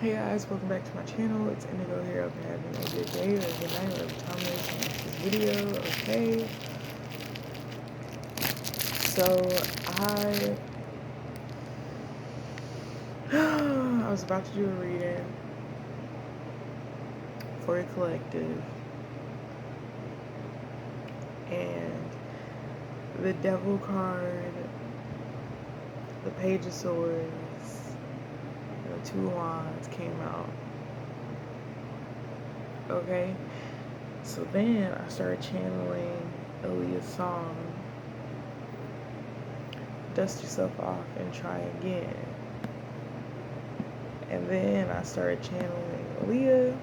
Hey guys, welcome back to my channel. It's Indigo here. Hope you're having a good day or a good night, whatever time it is to watch this video. Okay. So I was about to do a reading for a collective, and the Devil card, the Page of Swords, and the Two of Wands came out. Okay. So then I started channeling Aaliyah's song, Dust Yourself Off and Try Again. And then I started channeling Aaliyah.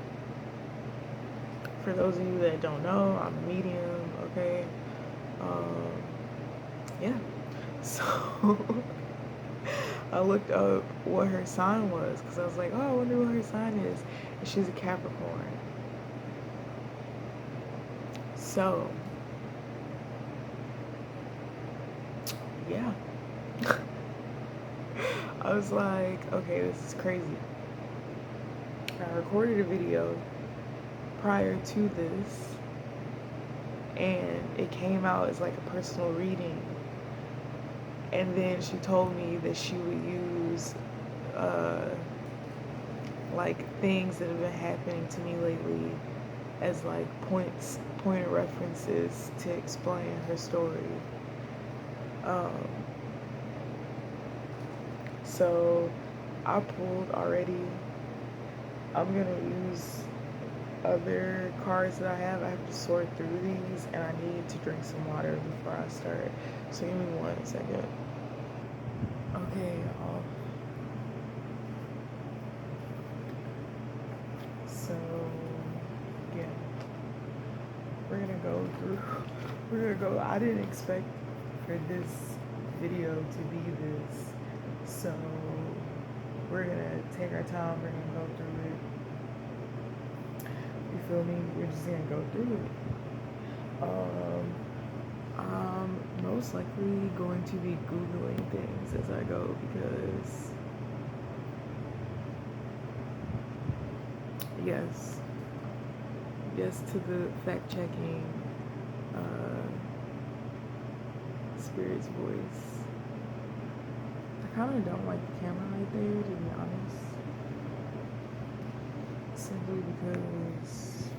For those of you that don't know, I'm a medium, okay? Yeah. So I looked up what her sign was because I was like, oh, I wonder what her sign is. And she's a Capricorn. So, yeah. I was like, okay, this is crazy. I recorded a video prior to this, and it came out as like a personal reading. And then she told me that she would use like things that have been happening to me lately as like pointed references to explain her story. So I pulled already. I'm gonna use other cards that I have. I have to sort through these, and I need to drink some water before I start. So give me 1 second. Okay, y'all. So yeah, we're gonna go through. I didn't expect for this video to be this. So we're gonna take our time. We're gonna go through it. You feel me? We're just gonna go through it. I'm most likely going to be Googling things as I go because, yes to the fact checking, Spirit's voice. I kind of don't like the camera right there, to be honest. Simply because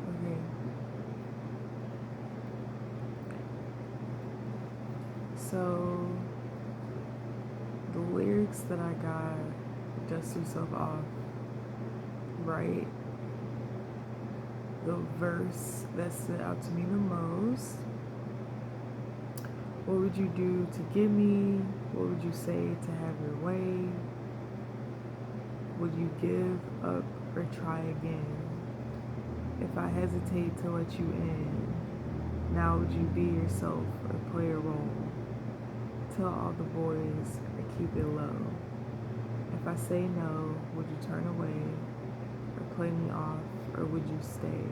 okay. So the lyrics that I got, Dust Yourself Off, right? The verse that stood out to me the most: what would you do to get me? What would you say to have your way? Would you give up or try again? If I hesitate to let you in, now would you be yourself or play a role? Tell all the boys or keep it low. If I say no, would you turn away or play me off, or would you stay?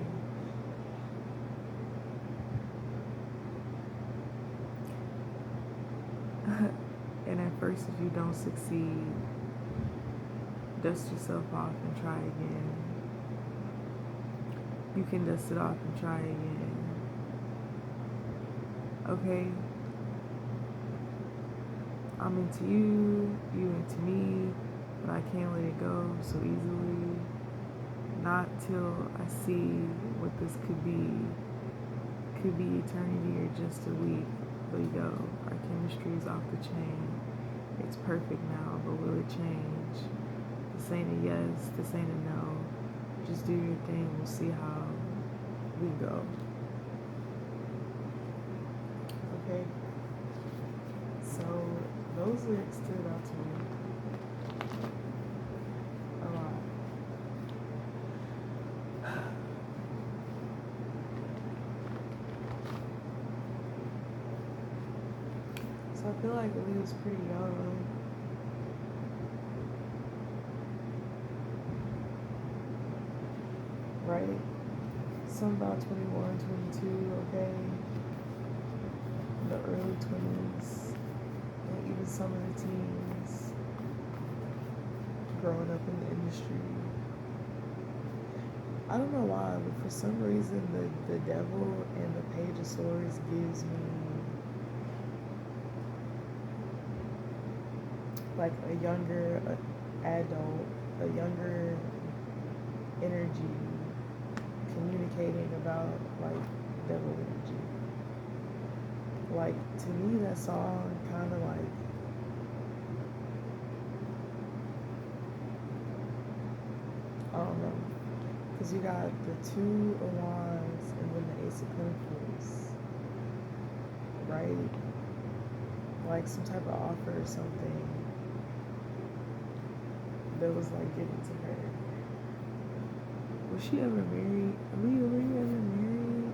And at first, if you don't succeed, dust yourself off and try again. You can dust it off and try again. Okay? I'm into you, you into me, but I can't let it go so easily. Not till I see what this could be. Could be eternity or just a week. But yo, our chemistry is off the chain. It's perfect now, but will it change? This ain't a yes, this ain't a no. Just do your thing, we'll see how we go. Okay? So those lyrics stood out to me a lot. So I feel like Aaliyah was pretty young. Right? Some about 21, 22, okay? The early 20s. And even some some of the teens growing up in the industry. I don't know why, but for some reason the devil and the Page of Swords gives me like a younger adult, a younger energy communicating about like devil energy. Like to me that song kinda like I don't know. Because you got the Two of Wands and then the Ace of Pentacles. Right? Like some type of offer or something that was like given to her. Was she ever married? Aaliyah, were you ever married?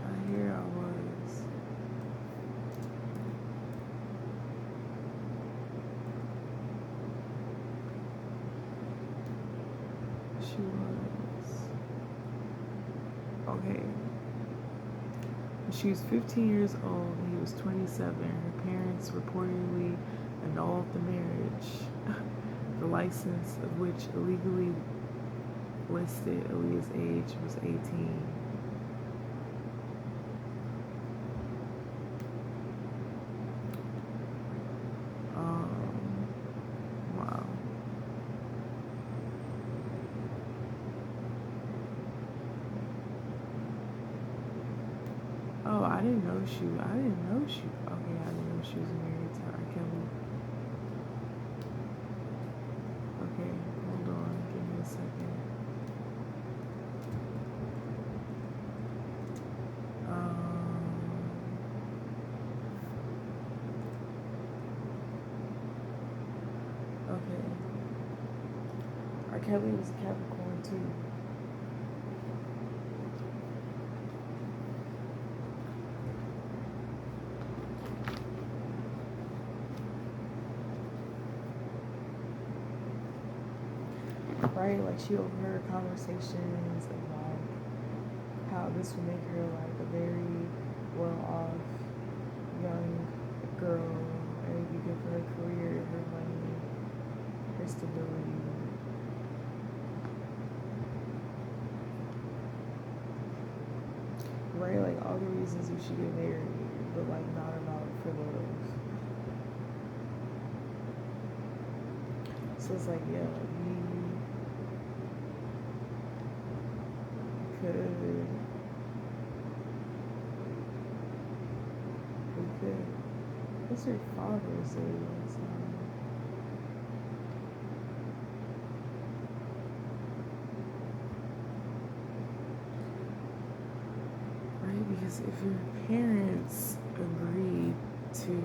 I hear I was. She was. Okay. When she was 15 years old, he was 27. Her parents reportedly annulled the marriage, the license of which illegally listed Aaliyah's age was 18. Wow. Oh, I didn't know she, okay, I didn't know she was married to R. Kelly. Okay, hold on, give me a second. Okay. R. Kelly was a Capricorn too. Right, like she overheard conversations about how this would make her like a very well-off young girl, and it'd be good for her career, her money, her stability. Right, like all the reasons we should get married, but like not about for love. So it's like, yeah, we could. What's your father's age? Right, because if your parents agreed to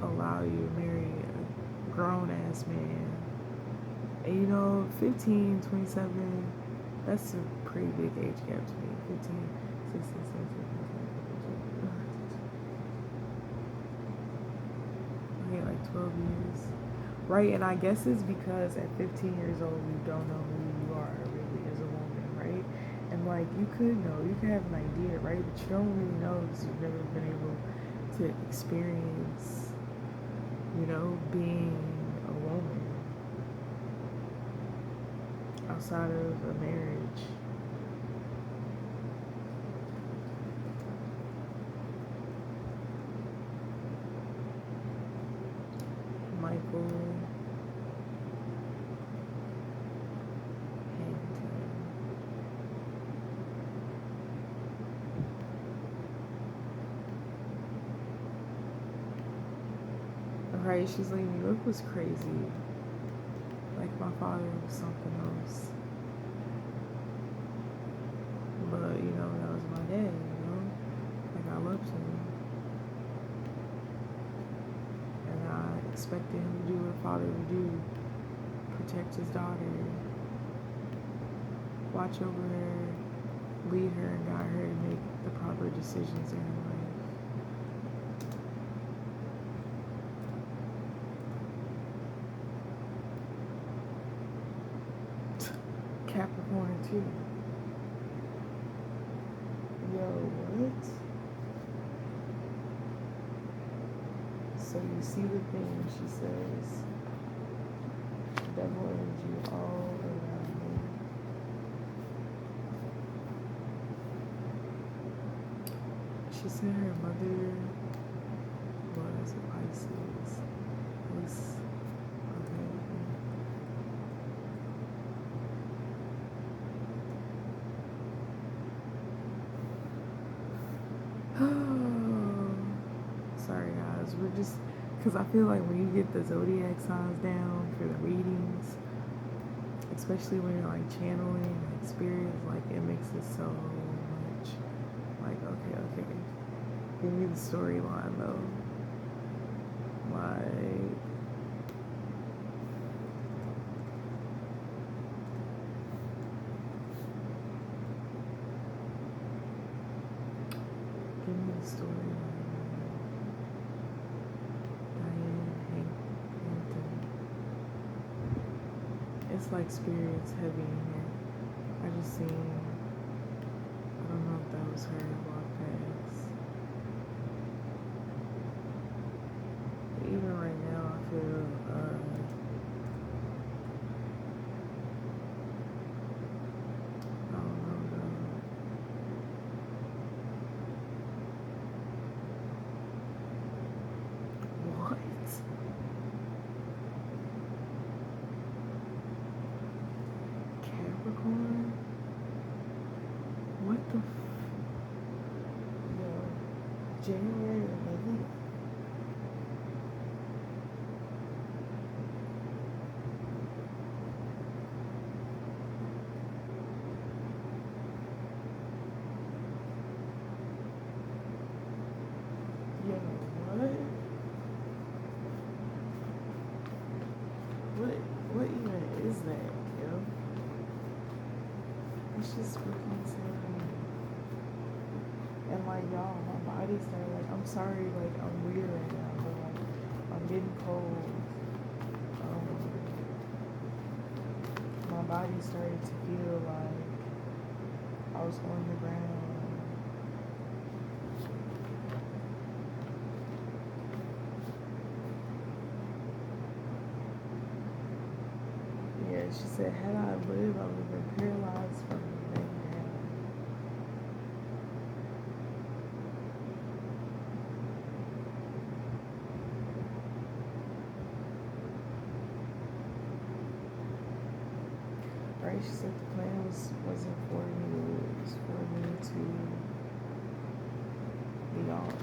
allow you to marry a grown-ass man, and you know, 15, 27, that's a pretty big age gap to me. 15, 16, 17, 18. Okay, like 12 years. Right, and I guess it's because at 15 years old, you don't know who you are really as a woman, right? And like, you could know, you could have an idea, right? But you don't really know because you've never been able to experience, you know, being a woman outside of a marriage. Michael Harrington. Right, she's like, New York was crazy. Like, my father was something else. But, you know, that was my dad, you know? Like, I loved him. And I expected him to do what a father would do. Protect his daughter. Watch over her. Lead her and guide her to make the proper decisions in her life. Capricorn too. Yo, what? So you see the thing she says, devil energy all around me. She said her mother was a Pisces. Was okay. Sorry guys, we're just because I feel like when you get the zodiac signs down for the readings, especially when you're like channeling like spirits, like it makes it so much like okay. Give me the storyline though. Like give me the storyline. It's like spirits heavy in here. I just seen, I don't know if that was her walk past. But even right now, I feel, I don't know though. What? Capricorn? What the Yo, January 11th? Yo, what? What even is that, yo? It's just freaking insane. And like y'all, my body started like I'm sorry, like I'm weird right now, but like I'm getting cold. My body started to feel like I was on the ground. Yeah, she said, had I lived, I would have been paralyzed from the neck down. Right? She said the plan wasn't for me, it was for me to be gone.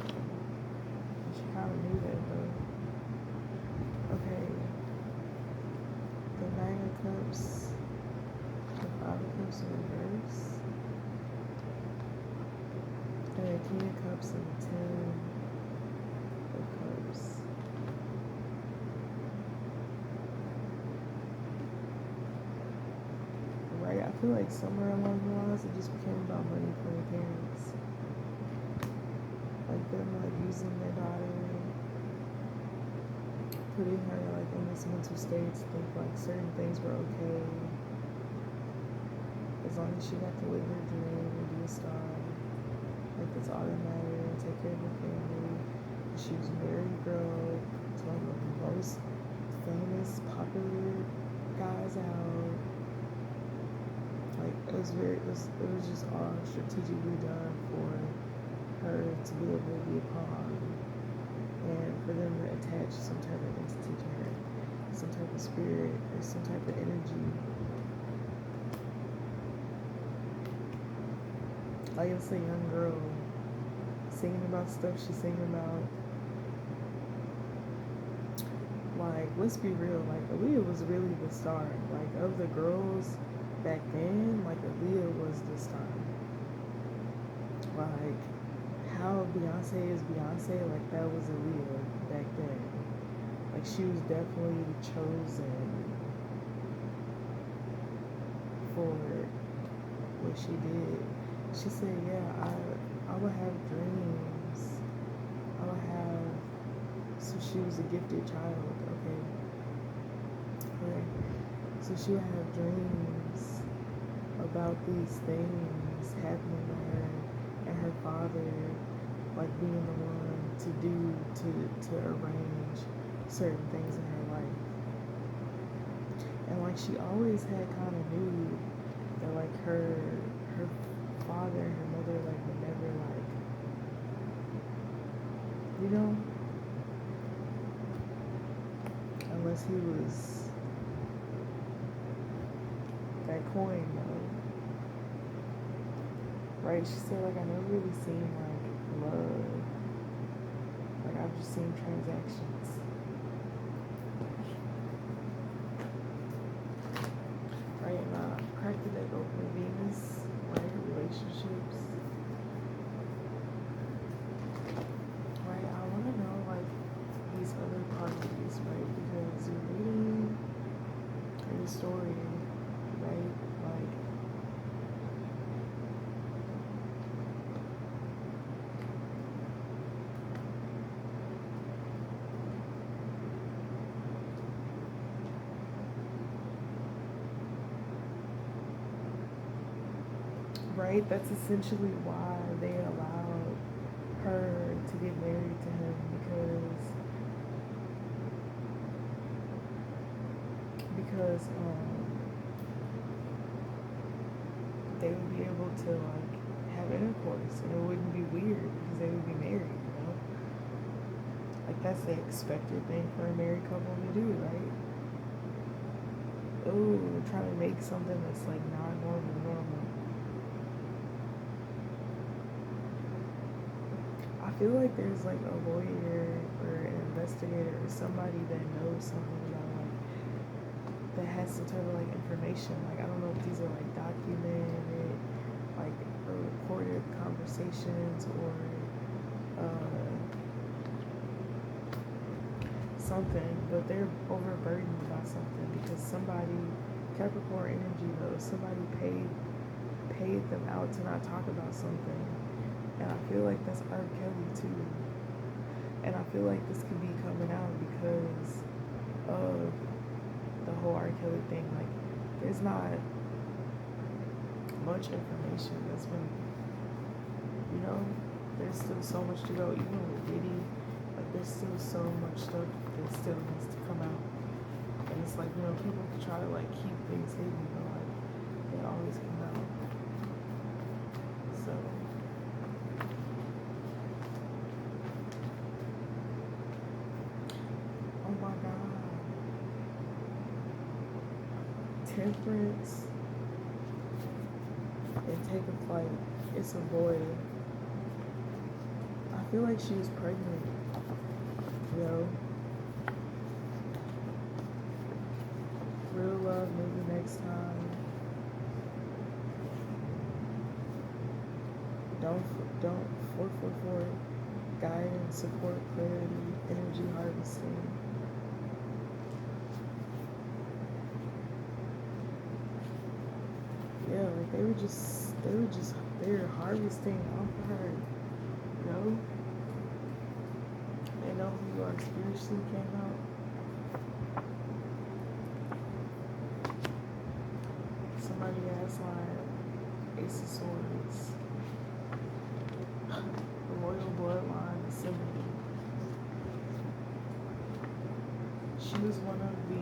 And she kind of knew that though. Okay, the Nine of Cups, the Five of Cups in reverse, and the King of Cups and the Ten of Cups. Right, I feel like somewhere along the lines it just became about money for their parents. Like them like using their daughter, putting her like in this mental state to think like certain things were okay. As long as she got to live her dream and be a star. Like that's all that mattered, and take care of her family. And she was a married girl, to one of the most famous, popular guys out. Like it was just all strategically done for her to be able to be a pawn and for them to attach some type of entity to her, some type of spirit or some type of energy. Like it's a young girl singing about stuff she's singing about. Like, let's be real, like Aaliyah was really the star. Like of the girls back then, like Aaliyah was the star. Like how Beyonce is Beyonce, like that was Aaliyah back then. Like she was definitely chosen for what she did. She said, yeah, I would have dreams. I would have, so she was a gifted child, okay? So she would have dreams about these things happening to her and her father like being the one to do to arrange certain things in her life. And like she always had kind of knew that like her father and her mother like would never like, you know, unless he was that coin though. Right? She said like I never really seen like love. Like I've just seen transactions. Right? And I cracked the deck open with Venus, right? Relationships. Right? I wanna know like these other parties, right? Because you're reading a story, right? Like right? That's essentially why they allowed her to get married to him because they would be able to like have intercourse and it wouldn't be weird because they would be married, you know? Like that's the expected thing for a married couple to do, right? Oh, trying to make something that's like not normal. I feel like there's like a lawyer or an investigator or somebody that knows something about like that has some type of like information. Like I don't know if these are like documented, like recorded conversations or something, but they're overburdened by something because somebody, Capricorn energy though, somebody paid them out to not talk about something. And I feel like that's R. Kelly too. And I feel like this could be coming out because of the whole R. Kelly thing. Like there's not much information that's been, you know, there's still so much to go, even with Diddy. Like there's still so much stuff that still needs to come out. And it's like, you know, people can try to like keep things hidden, but like they always come out. So oh my god. Temperance and take a flight. It's a boy. I feel like she was pregnant. Yo. Real love, maybe next time. Don't 444. Guidance, support, clarity, energy harvesting. Yeah, like they were harvesting off of her, you know? They know who you are spiritually came out. Somebody has like Ace of Swords. The royal bloodline assembly. She was one of the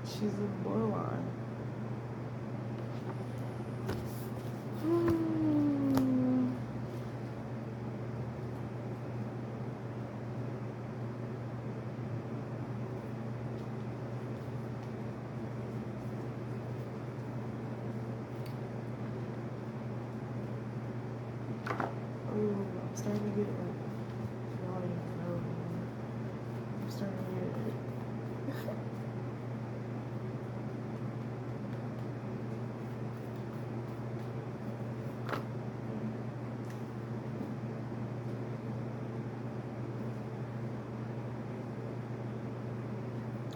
she's a bloodline. I'm starting to get like, y'all don't even know, man. I'm starting to get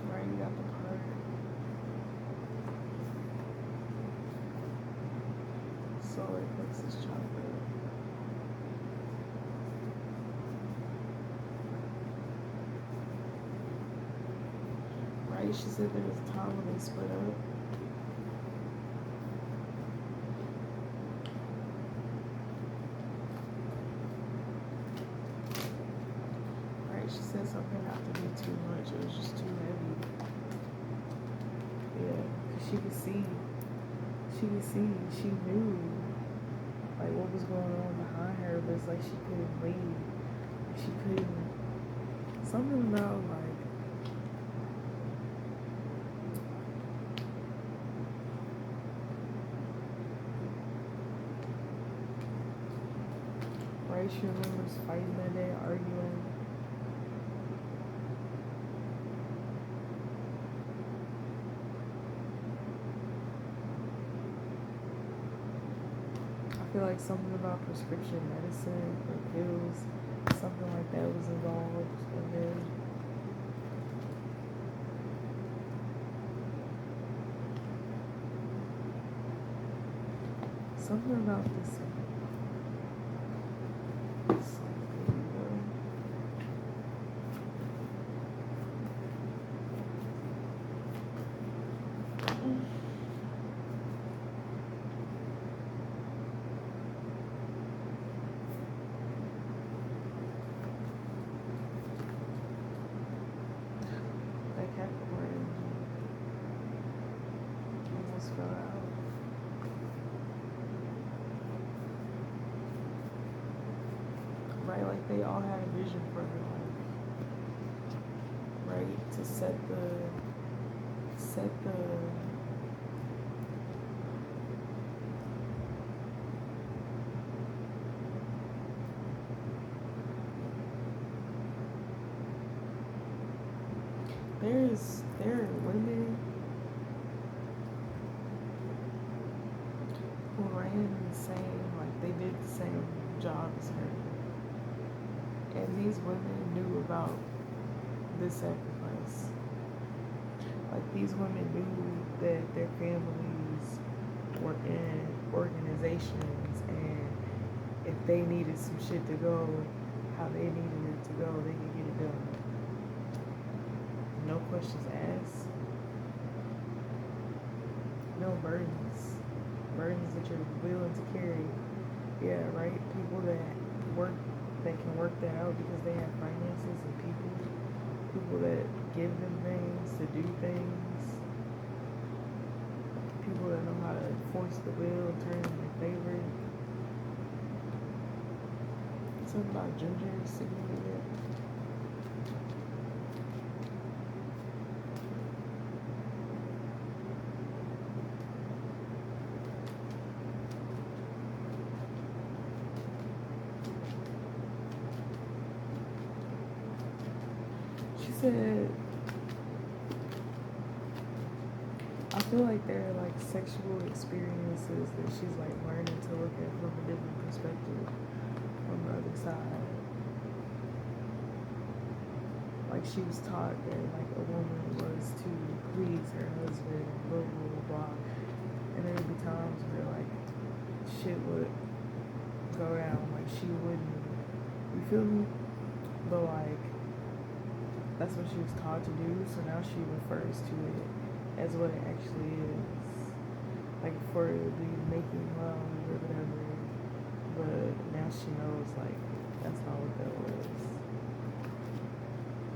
right, you got the part. Solar plexus chakra. Right? She said there was a time when they split up. Right? She said something had to be too much. It was just too heavy. Yeah, because she could see. She could see. She knew like what was going on behind her, but it's like she couldn't leave. She couldn't. Something about like right. She remembers fighting that day, arguing. I feel like something about prescription medicine or pills, something like that was involved in there. Something about this. Right, like they all had a vision for her life, right? To set the there are women who ran the same, like they did the same job as her. And these women knew about this sacrifice. Like these women knew that their families were in organizations, and if they needed some shit to go how they needed it to go, they could get it done. No questions asked. No burdens. Burdens that you're willing to carry. Yeah, right? People that can work that out because they have finances and people that give them things to do things, people that know how to force the wheel, turn in their favor. Something about ginger significant. She said, I feel like there are like sexual experiences that she's like learning to look at from a different perspective on the other side. Like she was taught that like a woman was to please her husband and blah blah blah blah. And there would be times where like shit would go down, like she wouldn't, you feel me? But like that's what she was taught to do, so now she refers to it as what it actually is. Like for it to be making love or whatever. But now she knows like that's not what that was.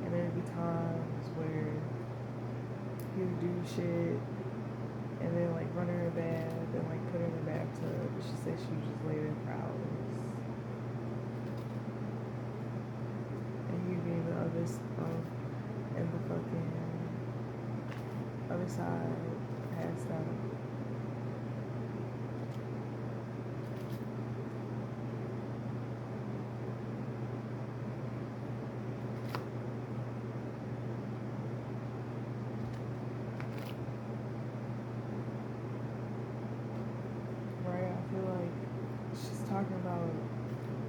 And there'd be times where he would do shit and then like run her in her bath and like put her in the bathtub. But she said she would just lay there for hours. And he'd be in the other and the fucking other side passed out. Talking about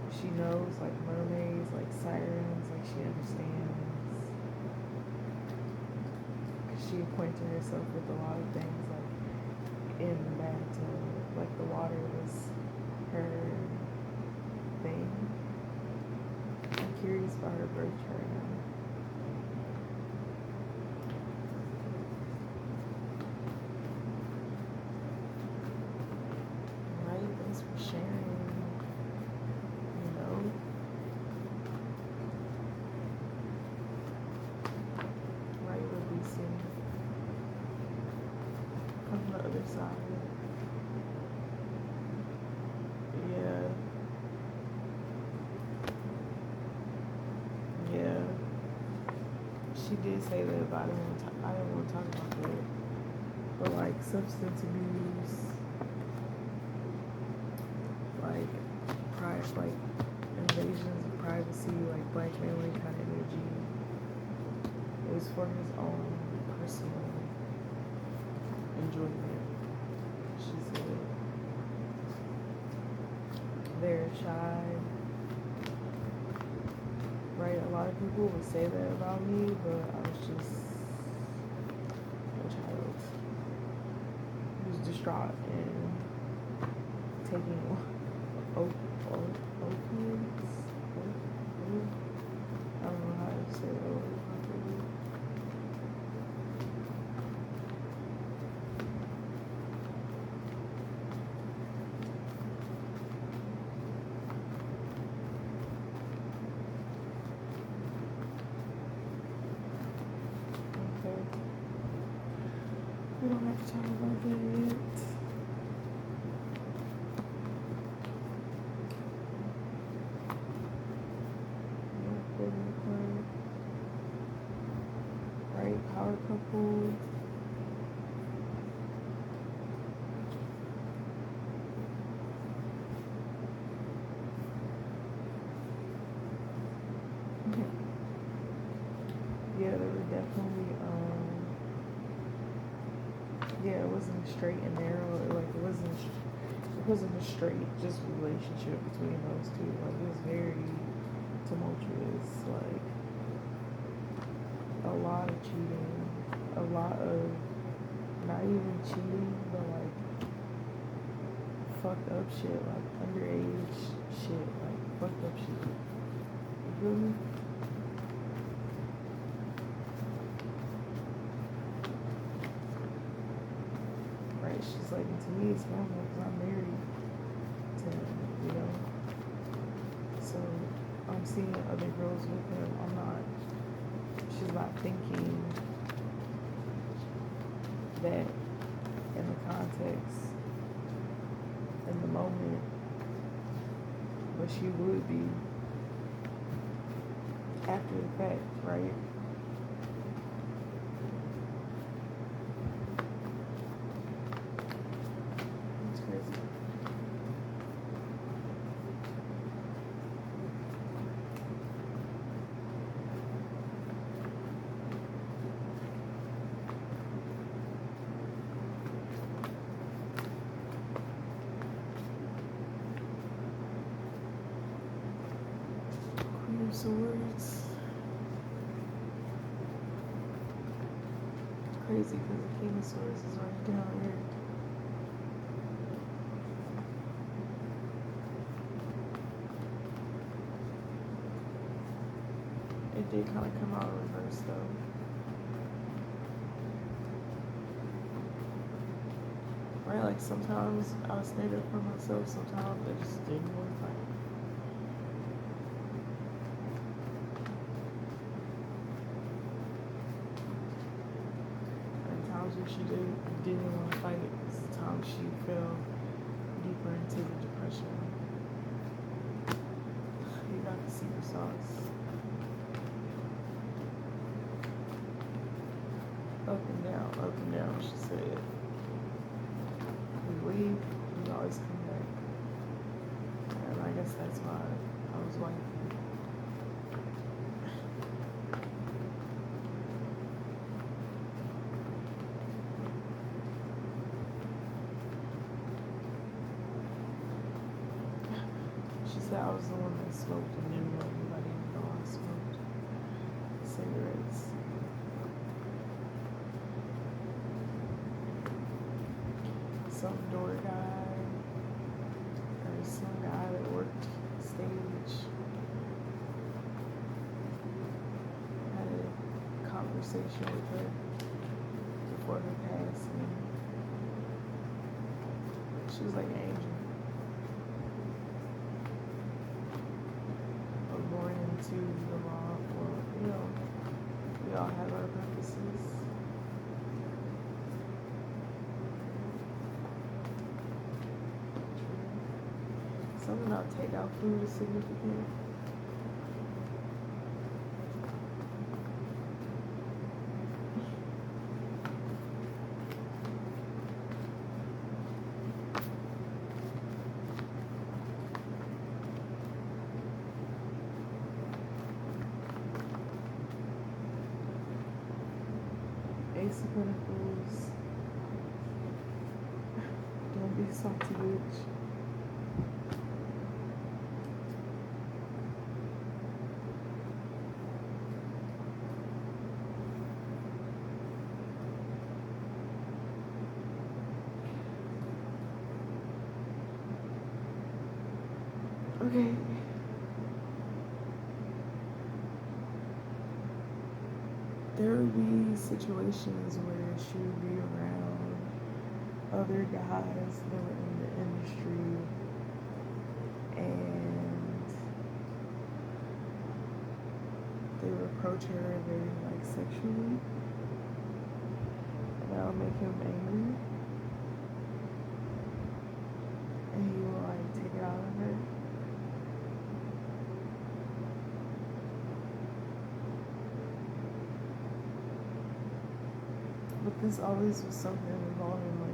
she knows like mermaids, like sirens, like she understands. She acquainted herself with a lot of things like in the bathtub, like the water was her thing. I'm curious about her birth chart now. she did say that, but I didn't want to talk about that. But like substance abuse, like like invasions of privacy, like blackmailing kind of energy. It was for his own personal enjoyment. She said they're shy. Right, a lot of people would say that about me, but I was just a child who was distraught and taking opiates. I don't know how to say that word properly. We don't have to talk about that. Right, power couple. Yeah, they were definitely yeah, it wasn't straight and narrow. It wasn't a straight just relationship between those two. Like it was very tumultuous. Like a lot of cheating, a lot of not even cheating, but like fucked up shit, like underage shit, like fucked up shit. You feel me? She's like, to me it's normal because I'm married to him, you know? So I'm seeing other girls with him. She's not thinking that in the context, in the moment, but she would be after the fact, right? Swords. Crazy because the King of Swords is right down here. It did kind of come out in reverse though. Right, like sometimes I was stand up for myself, sometimes I just didn't want to fight. She didn't want to fight it. It's the time she fell deeper into the depression. You got the secret sauce. Up and down, she said. We leave, we always come back. And I guess that's why I was like, I was the one that smoked and didn't want anybody to know I smoked cigarettes. Some door guy or some guy that worked stage had a conversation with her before her passing. She was like an angel. To the law, well, you know, we all have our purposes. Something about takeout food is significant. Ace of Pentacles. Don't be salty, bitch. Okay. There would be situations where she would be around other guys that were in the industry, and they would approach her very like sexually, and that would make him angry, and he will like take it out on her. But this always was something involving money.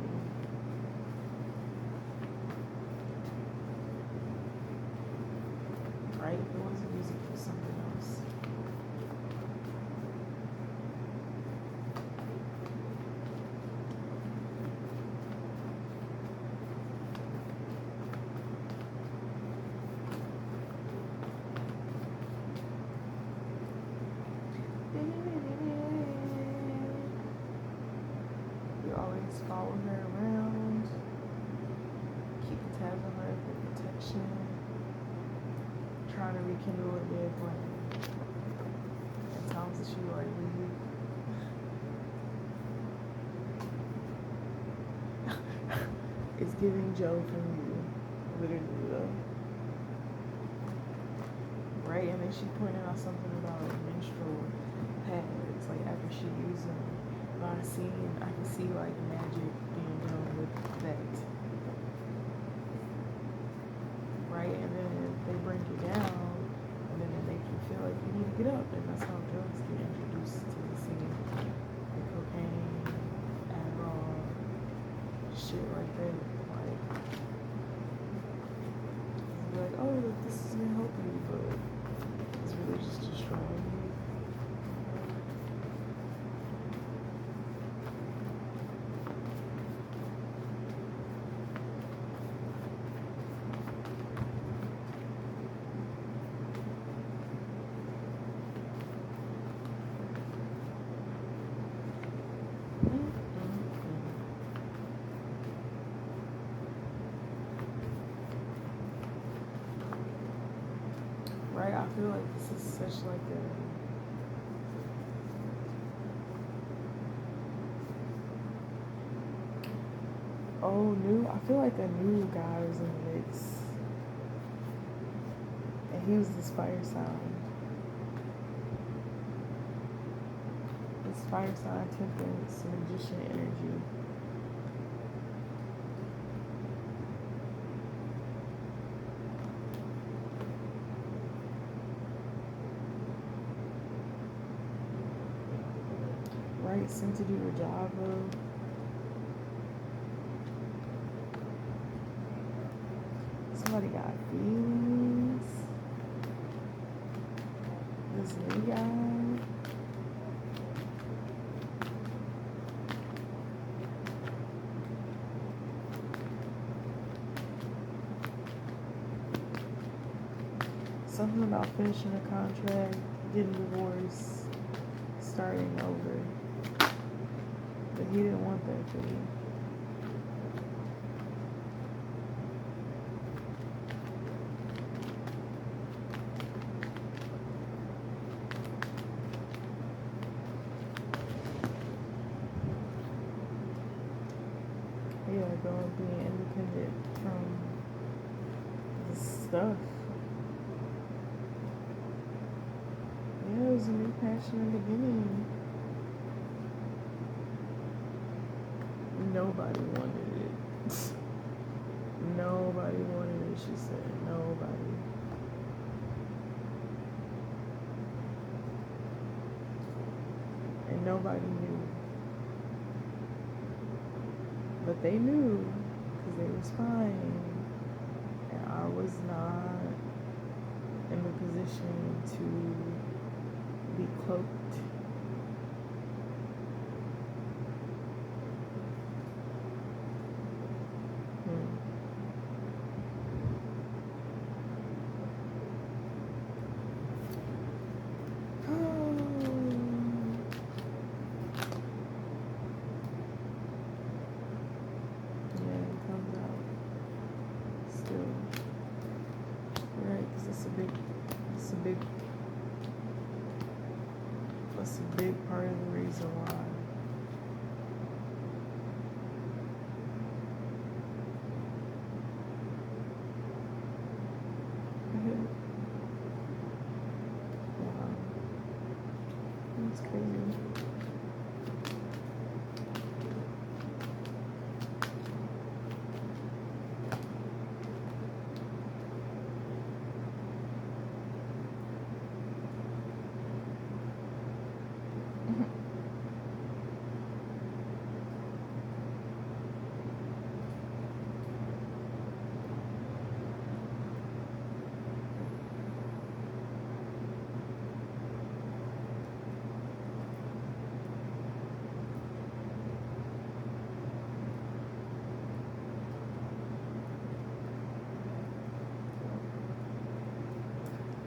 Right? It wasn't music for something else. You always follow her around, keep tabs on her for protection, trying to rekindle a dead flame. At times that she like leave. It's giving Joe from you, literally though. Right, and then she pointed out something about menstrual pads, like after she used them. But I can see like magic being done with that. Right, and then they bring you down, and then they make you feel like you need to get up, and that's how drugs get introduced to the scene. Like cocaine, Adderall, shit like that. Like, oh, this is gonna help you, but it's really just destroying you. Right? I feel like this is such like a I feel like a new guy was in the mix. And he was this fire sign. This fire sign, temperance, magician energy. Right, sent to do your job, bro. Somebody got feelings. This new guy. Something about finishing a contract, getting divorced, starting over. But he didn't want that for you. Yeah, going being independent from the stuff. Yeah, it was a new passion in the beginning. Nobody wanted it. Nobody wanted it, she said. Nobody. And nobody knew. But they knew because they was fine. And I was not in the position to be cloaked That's a big part of the reason why. Wow, that's crazy.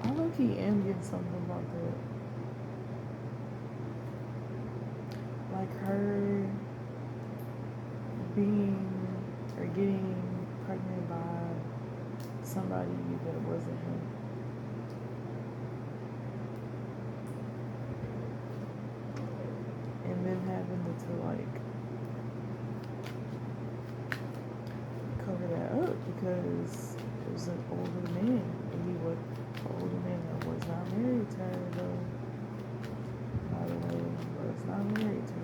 I low-key am getting something about that. Like her being or getting pregnant by somebody that wasn't him. And then having to like cover that up because it was an older man. And he was an older man that was not married to her though. By the way, was not married to her.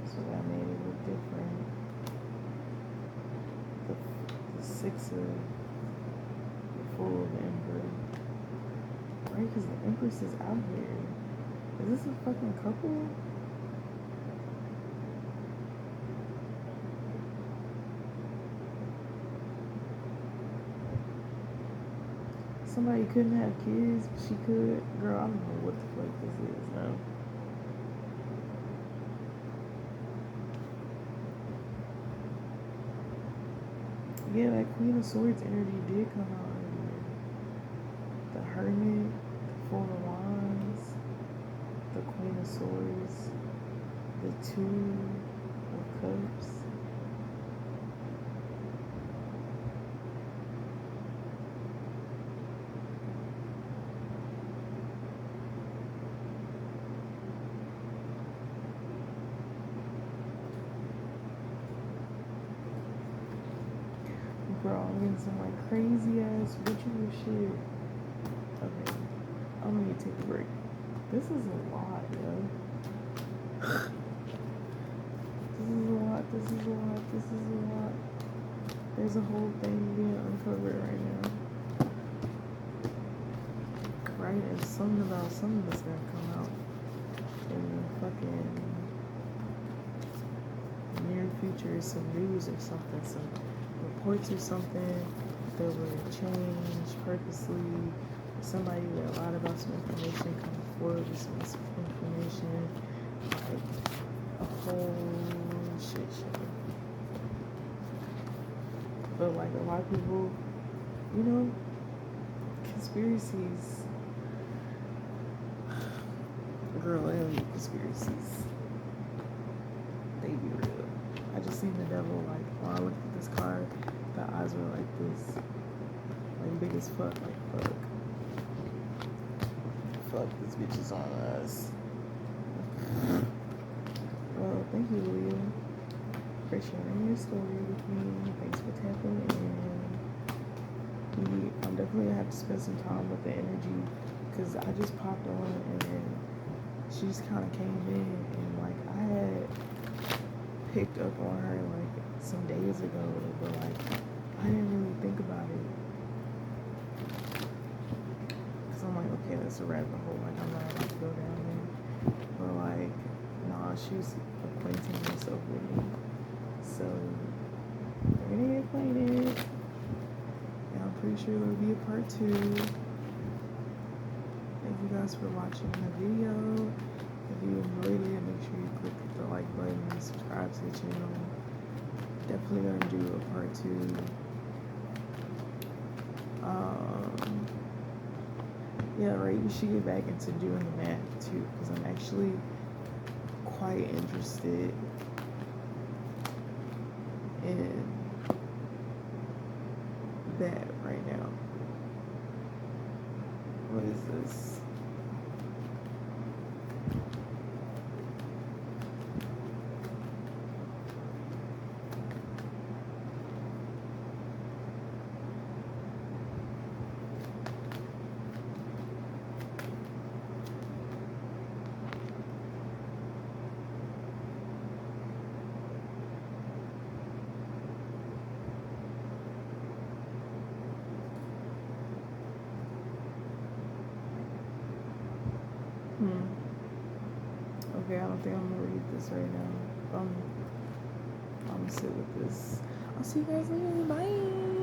So that made it look different. The six of the full of the emperor. Right? Because the empress is out here. Is this a fucking couple? Somebody couldn't have kids, but she could. Girl, I don't know what the fuck this is now. Yeah, that Queen of Swords energy did come out earlier. The Hermit, the Four of Wands, the Queen of Swords, the Two of Cups. Bro, I'm getting some like crazy ass ritual shit. Okay, I'm gonna need to take a break. This is a lot, yo. This is a lot, this is a lot, this is a lot. There's a whole thing being uncovered right now. Right? And something about something that's gonna come out in the fucking near future, some news or something, some reports or something that were changed purposely. Somebody that lied about some information coming forward with some information, like a whole shit show. But like a lot of people, you know, conspiracies. Girl, they don't need conspiracies. They be real. I just seen the devil like when I looked at this card, the eyes were like this. Like big as fuck, like fuck. Fuck, this bitch is on us. Well, thank you, Aaliyah, for sharing your story with me. Thanks for tapping in. I'm definitely gonna have to spend some time with the energy because I just popped on and then she just kind of came in and like I had picked up on her like some days ago, but like I didn't really think about it because I'm like, okay, that's a rabbit hole. Like I'm not about to go down there, but like, nah, she was acquainting herself with me, so we're gonna get acquainted. And I'm pretty sure there'll be a part 2. Thank you guys for watching the video. If you enjoyed it, make sure you click the like button and subscribe to the channel. Definitely gonna do a part 2. Yeah, right, we should get back into doing the math too, because I'm actually quite interested in that right now. What is this? Okay, I don't think I'm gonna read this right now. I'm gonna sit with this. I'll see you guys later. Bye.